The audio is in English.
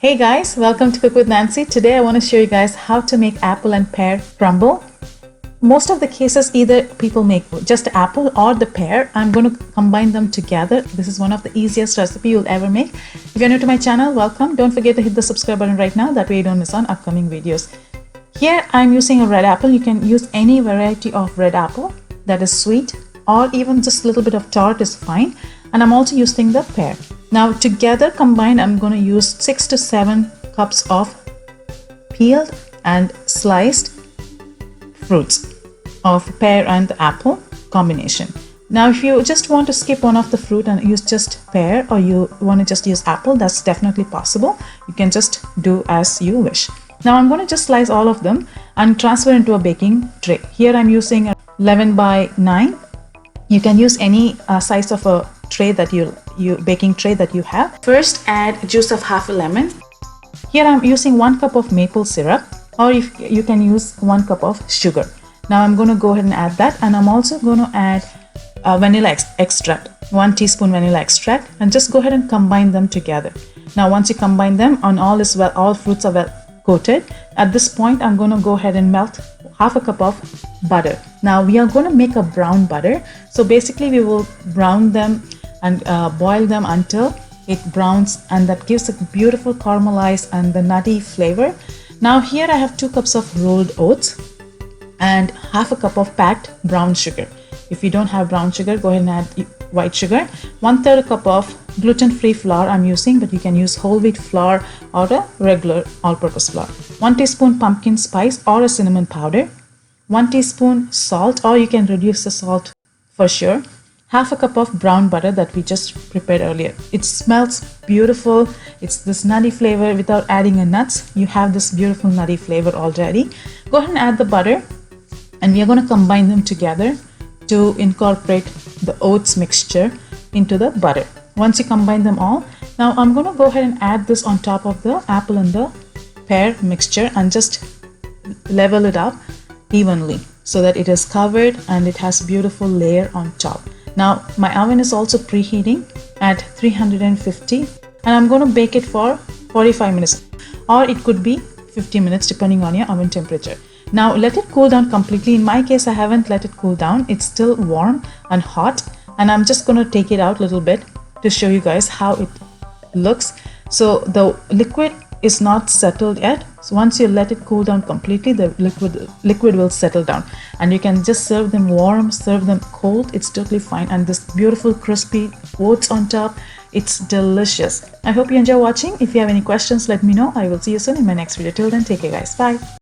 Hey guys, welcome to Cook with Nancy. Today I want to show you guys how to make apple and pear crumble. Most of the cases either people make just apple or the pear. I'm going to combine them together. This is one of the easiest recipe you'll ever make. If you're new to my channel, welcome. Don't forget to hit the subscribe button right now. That way you don't miss on upcoming videos. Here I'm using a red apple. You can use any variety of red apple that is sweet, or even just a little bit of tart is fine. And I'm also using the pear. Now together combined, I'm going to use 6 to 7 cups of peeled and sliced fruits of pear and apple combination. Now if you just want to skip one of the fruit and use just pear, or you want to just use apple, that's definitely possible. You can just do as you wish. Now I'm going to just slice all of them and transfer into a baking tray. Here I'm using a 11 by 9. You can use any size of a tray that baking tray that you have. First, add juice of half a lemon. Here I'm using 1 cup of maple syrup, or if you can use 1 cup of sugar. Now I'm going to go ahead and add that, and I'm also going to add vanilla extract, 1 teaspoon vanilla extract, and just go ahead and combine them together. Now once you combine them, all fruits are well coated. At this point, I'm going to go ahead and melt half a cup of butter. Now we are going to make a brown butter. So basically we will brown them and boil them until it browns, and that gives a beautiful caramelized and the nutty flavor. Now here I have 2 cups of rolled oats and half a cup of packed brown sugar. If you don't have brown sugar, go ahead and add white sugar. 1/3 cup of gluten-free flour I'm using, but you can use whole wheat flour or a regular all-purpose flour. 1 teaspoon pumpkin spice or a cinnamon powder. 1 teaspoon salt, or you can reduce the salt for sure. Half a cup of brown butter that we just prepared earlier. It smells beautiful. It's this nutty flavor. Without adding a nuts, you have this beautiful nutty flavor already. Go ahead and add the butter, and we are going to combine them together to incorporate the oats mixture into the butter. Once you combine them all, now I'm going to go ahead and add this on top of the apple and the pear mixture and just level it up evenly so that it is covered and it has beautiful layer on top. Now my oven is also preheating at 350, and I'm going to bake it for 45 minutes, or it could be 50 minutes depending on your oven temperature. Now let it cool down completely. In my case, I haven't let it cool down. It's still warm and hot, and I'm just going to take it out a little bit to show you guys how it looks. So the liquid is not settled yet. So once you let it cool down completely, the liquid will settle down, and you can just serve them warm, serve them cold. It's totally fine. And this beautiful crispy oats on top, it's delicious. I hope you enjoy watching. If you have any questions, let me know. I will see you soon in my next video. Till then, take care guys. Bye.